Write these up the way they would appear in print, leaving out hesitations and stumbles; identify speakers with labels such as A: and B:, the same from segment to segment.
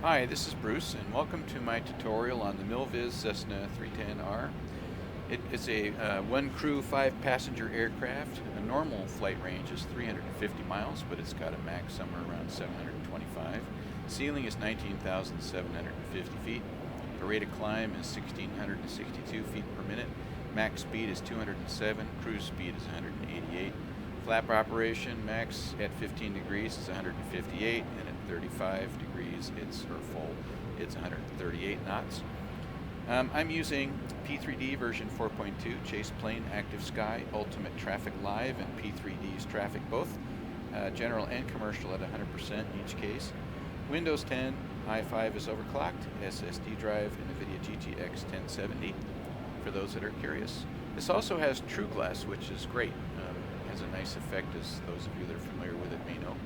A: Hi, this is Bruce, and welcome to my tutorial on the MILVIZ C310R. It is a one crew, 5-passenger aircraft. A normal flight range is 350 miles, but it's got a max somewhere around 725. Ceiling is 19,750 feet. The rate of climb is 1,662 feet per minute. Max speed is 207. Cruise speed is 188. Flap operation, max at 15 degrees is 158, and at 35 degrees or full, it's 138 knots. I'm using P3D version 4.2, Chase Plane Active Sky, Ultimate Traffic Live, and P3D's Traffic both, general and commercial at 100% in each case. Windows 10, i5 is overclocked, SSD drive, NVIDIA GTX 1070, for those that are curious. This also has True Glass, which is great. Has a nice effect, as those of you that are familiar with it may know.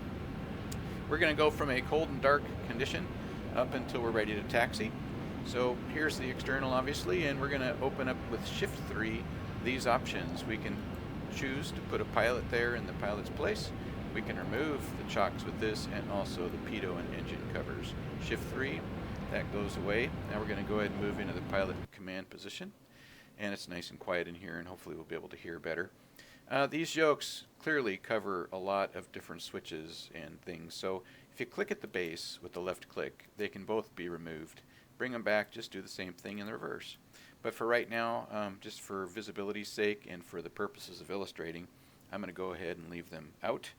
A: We're going to go from a cold and dark condition up until we're ready to taxi. So here's the external, obviously, and we're going to open up with Shift 3 these options. We can choose to put a pilot there in the pilot's place. We can remove the chocks with this, and also the pitot and engine covers. Shift 3, that goes away. Now we're going to go ahead and move into the pilot command position, and it's nice and quiet in here, and hopefully we'll be able to hear better. These yokes clearly cover a lot of different switches and things, so if you click at the base with the left click, they can both be removed. Bring them back, just do the same thing in the reverse. But for right now, just for visibility's sake and for the purposes of illustrating, I'm going to go ahead and leave them out.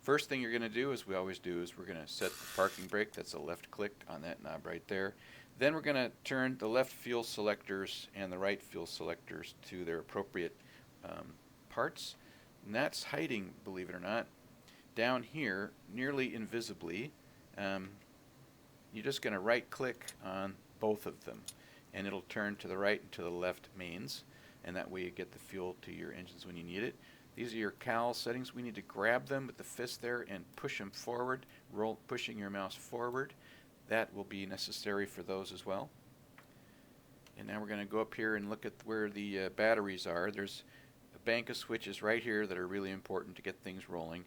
A: First thing you're going to do, as we always do, is we're going to set the parking brake. That's a left click on that knob right there. Then we're going to turn the left fuel selectors and the right fuel selectors to their appropriate parts, and that's hiding, believe it or not, down here nearly invisibly. You're just going to right click on both of them, and it'll turn to the right and to the left mains, and that way you get the fuel to your engines when you need it. These are your cal settings. We need to grab them with the fist there and push them forward, pushing your mouse forward. That will be necessary for those as well. And now we're going to go up here and look at where the batteries are. There's a bank of switches right here that are really important to get things rolling.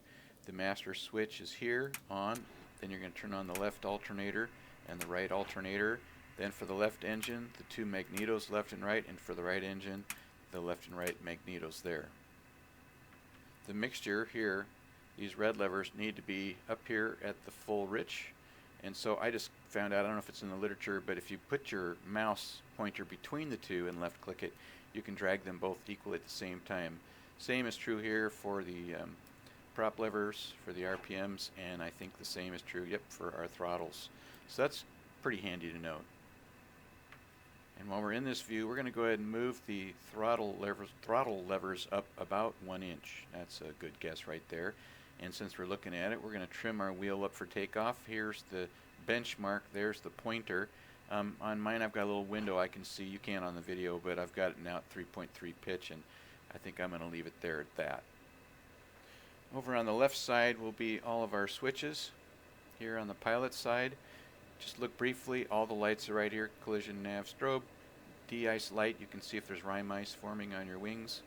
A: The master switch is here, on. Then you're going to turn on the left alternator and the right alternator. Then for the left engine, the two magnetos left and right, and for the right engine, the left and right magnetos there. The mixture here, these red levers need to be up here at the full rich. And so I just found out, I don't know if it's in the literature, but if you put your mouse pointer between the two and left click it, you can drag them both equally at the same time. Same is true here for the prop levers, for the RPMs, and I think the same is true, for our throttles. So that's pretty handy to note. And while we're in this view, we're going to go ahead and move the throttle levers up about 1 inch. That's a good guess right there. And since we're looking at it, we're going to trim our wheel up for takeoff. Here's the benchmark. There's the pointer. On mine, I've got a little window I can see. You can't on the video, but I've got it now at 3.3 pitch, and I think I'm going to leave it there at that. Over on the left side will be all of our switches. Here on the pilot side, just look briefly. All the lights are right here. Collision, nav, strobe. De-ice light. You can see if there's rime ice forming on your wings.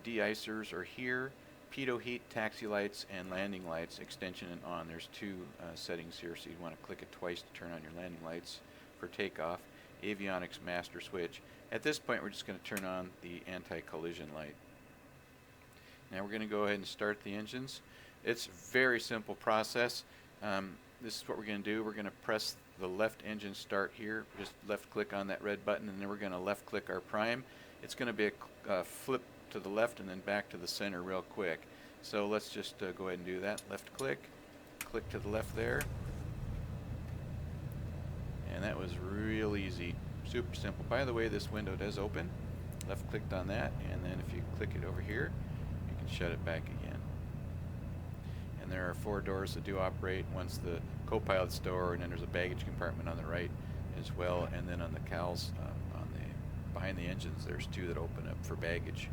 A: De-icers are here. Pitot heat, taxi lights, and landing lights, extension and on. There's two settings here, so you'd want to click it twice to turn on your landing lights for takeoff. Avionics master switch. At this point, we're just going to turn on the anti-collision light. Now we're going to go ahead and start the engines. It's a very simple process. This is what we're going to do. We're going to press the left engine start here. Just left click on that red button, and then we're going to left click our prime. It's going to be a flip to the left and then back to the center real quick. So let's just go ahead and do that. Left click, click to the left there. And that was real easy. Super simple. By the way, this window does open. Left clicked on that, and then if you click it over here, you can shut it back again. And there are 4 doors that do operate. One's the co-pilot's door, and then there's a baggage compartment on the right as well. And then on the cowls, behind the engines, there's 2 that open up for baggage,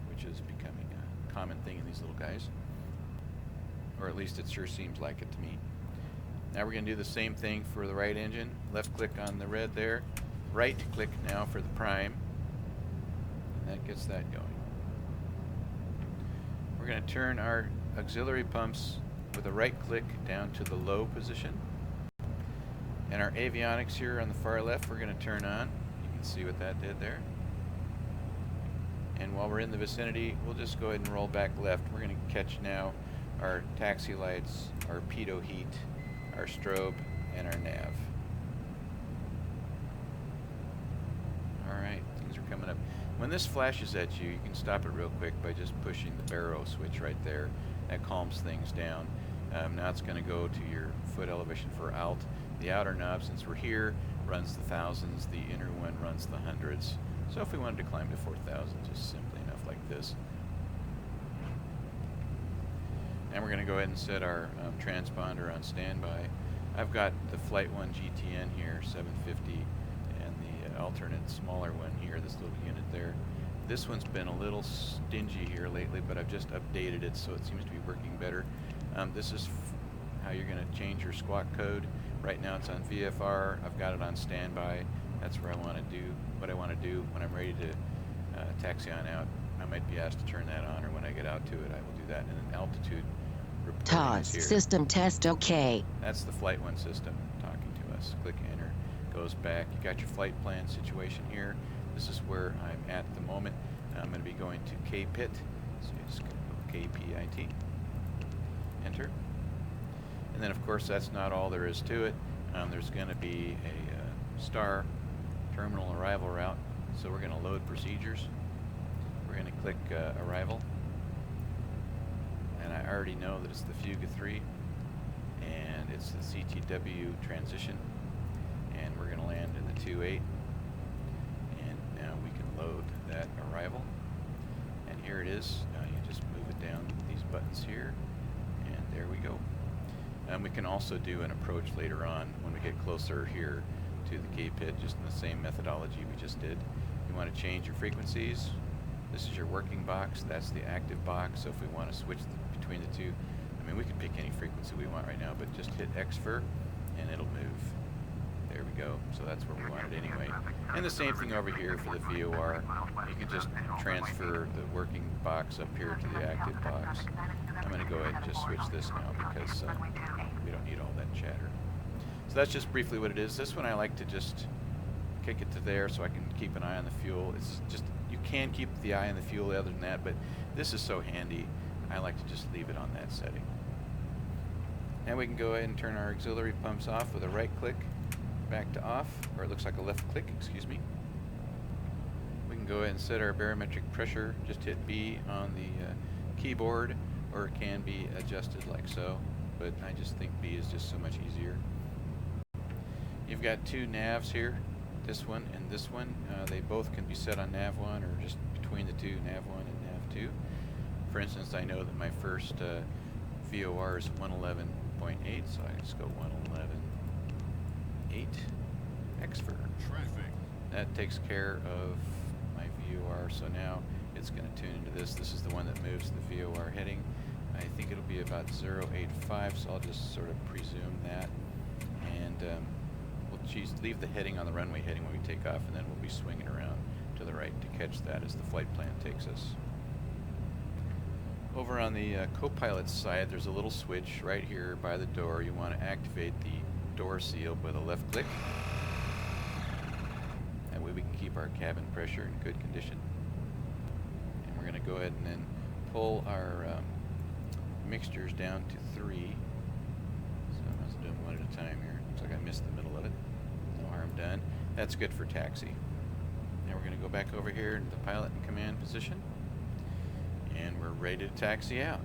A: which is becoming a common thing in these little guys. Or at least it sure seems like it to me. Now we're going to do the same thing for the right engine. Left click on the red there. Right click now for the prime. And that gets that going. We're going to turn our auxiliary pumps with a right click down to the low position. And our avionics here on the far left, we're going to turn on. You can see what that did there. And while we're in the vicinity, we'll just go ahead and roll back left. We're going to catch now our taxi lights, our pitot heat, our strobe, and our nav. Alright, things are coming up. When this flashes at you, you can stop it real quick by just pushing the baro switch right there. That calms things down. Now it's going to go to your foot elevation for alt. The outer knob, since we're here, runs the thousands. The inner one runs the hundreds. So if we wanted to climb to 4,000, just simply enough like this. And we're going to go ahead and set our transponder on standby. I've got the Flight 1 GTN here, 750, and the alternate smaller one here, this little unit there. This one's been a little stingy here lately, but I've just updated it so it seems to be working better. This is how you're going to change your squawk code. Right now it's on VFR. I've got it on standby. That's where I want to do what I want to do when I'm ready to taxi on out. I might be asked to turn that on, or when I get out to it, I will do that. And then altitude reporting is here.
B: System test OK.
A: That's the Flight 1 system talking to us. Click enter, goes back. You got your flight plan situation here. This is where I'm at the moment. I'm going to be going to KPIT. So you just go KPIT. Enter. And then of course that's not all there is to it. There's going to be a star terminal arrival route. So we're going to load procedures. We're going to click arrival. And I already know that it's the Fuga 3 and it's the CTW transition, and we're going to land in the 2.8, and now we can load that arrival, and here it is. You just move it down these buttons here, and there we go. And we can also do an approach later on when we get closer here to the K-pit, just in the same methodology we just did. You want to change your frequencies. This is your working box, that's the active box, so if we want to switch between the two, I mean we can pick any frequency we want right now, but just hit XFIR and it'll move. There we go, so that's where we want it anyway. And the same thing over here for the VOR. You can just transfer the working box up here to the active box. I'm going to go ahead and just switch this now because we don't need all that chatter. So that's just briefly what it is. This one I like to just kick it to there so I can keep an eye on the fuel. It's just, you can keep the eye on the fuel other than that, but this is so handy, I like to just leave it on that setting. Now we can go ahead and turn our auxiliary pumps off with a right click back to off, or it looks like a left click, excuse me. We can go ahead and set our barometric pressure, just hit B on the keyboard, or it can be adjusted like so, but I just think B is just so much easier. You've got two navs here, this one and this one. They both can be set on nav 1 or just between the two, nav 1 and nav 2. For instance, I know that my first VOR is 111.8, so I just go 111.8 XFIR. Traffic. That takes care of my VOR, so now it's going to tune into this. This is the one that moves the VOR heading. I think it'll be about 085, so I'll just sort of presume that. And we'll leave the heading on the runway heading when we take off, and then we'll be swinging around to the right to catch that as the flight plan takes us. Over on the co-pilot side, there's a little switch right here by the door. You want to activate the door seal with a left click. That way we can keep our cabin pressure in good condition. And we're going to go ahead and then pull our mixtures down to 3. So I'm just doing one at a time here. Looks like I missed the middle of it. No harm done. That's good for taxi. Now we're going to go back over here into the pilot and command position. And we're ready to taxi out.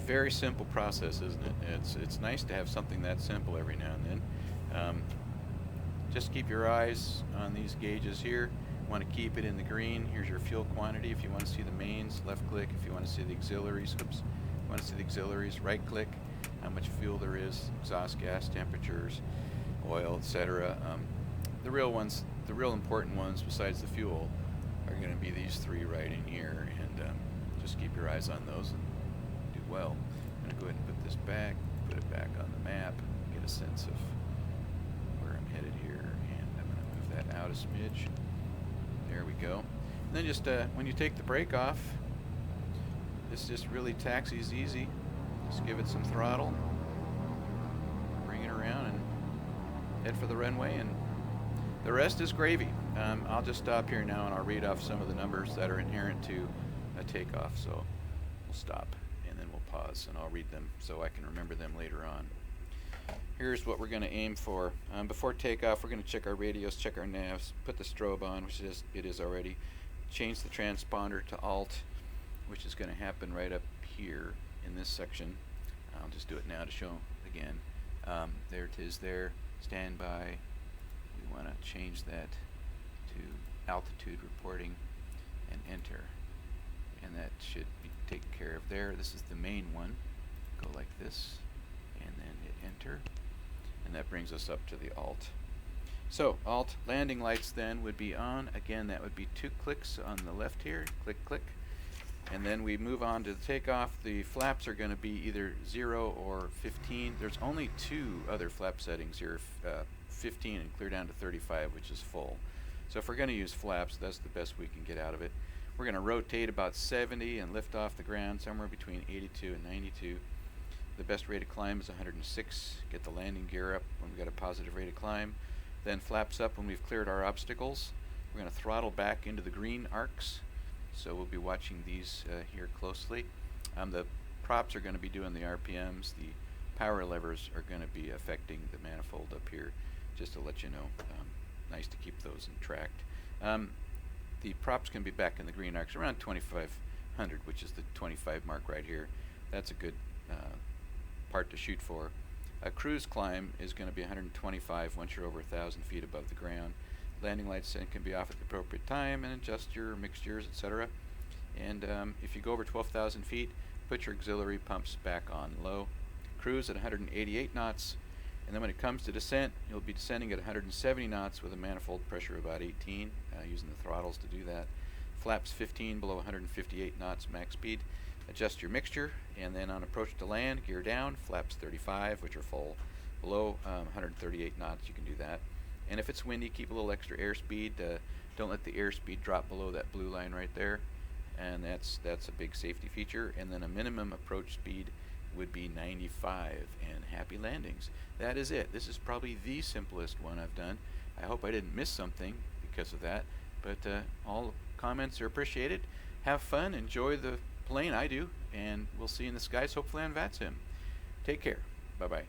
A: Very simple process, isn't it? It's nice to have something that simple every now and then. Just keep your eyes on these gauges here. You want to keep it in the green. Here's your fuel quantity. If you want to see the mains, left click. If you want to see the auxiliaries, oops. You want to see the auxiliaries, right click. How much fuel there is, exhaust gas temperatures, oil, etc. The real ones, the real important ones besides the fuel, are going to be these three right in here, and just keep your eyes on those and do well. I'm going to go ahead and put this back, put it back on the map, get a sense of where I'm headed here, and I'm going to move that out a smidge. There we go. And then just when you take the brake off, this just really taxis easy. Just give it some throttle, bring it around, and head for the runway, and the rest is gravy. I'll just stop here now and I'll read off some of the numbers that are inherent to a takeoff. So we'll stop and then we'll pause and I'll read them so I can remember them later on. Here's what we're going to aim for. Before takeoff, we're going to check our radios, check our navs, put the strobe on, which it is already, change the transponder to alt, which is going to happen right up here in this section. I'll just do it now to show again. There it is there, standby. We want to change that to altitude reporting and enter. And that should be taken care of there. This is the main one. Go like this and then hit enter. And that brings us up to the alt. So alt landing lights then would be on. Again, that would be 2 clicks on the left here. Click, click. And then we move on to the takeoff. The flaps are going to be either 0 or 15. There's only 2 other flap settings here, 15 and clear down to 35, which is full. So if we're going to use flaps, that's the best we can get out of it. We're going to rotate about 70 and lift off the ground somewhere between 82 and 92. The best rate of climb is 106. Get the landing gear up when we've got a positive rate of climb. Then flaps up when we've cleared our obstacles. We're going to throttle back into the green arcs. So we'll be watching these here closely. The props are going to be doing the RPMs. The power levers are going to be affecting the manifold up here, just to let you know. Nice to keep those tracked. The props can be back in the green arcs around 2500, which is the 25 mark right here. That's a good part to shoot for. A cruise climb is going to be 125 once you're over 1,000 feet above the ground. Landing lights can be off at the appropriate time and adjust your mixtures, etc. And if you go over 12,000 feet, put your auxiliary pumps back on low. Cruise at 188 knots, and then when it comes to descent, you'll be descending at 170 knots with a manifold pressure of about 18, using the throttles to do that. Flaps 15 below 158 knots max speed. Adjust your mixture, and then on approach to land, gear down, flaps 35, which are full. Below 138 knots, you can do that. And if it's windy, keep a little extra airspeed. Don't let the airspeed drop below that blue line right there. And that's a big safety feature. And then a minimum approach speed would be 95, and happy landings. That is it. This is probably the simplest one I've done. I hope I didn't miss something because of that. But all comments are appreciated. Have fun. Enjoy the plane. I do. And we'll see you in the skies, hopefully on VATSIM. Take care. Bye-bye.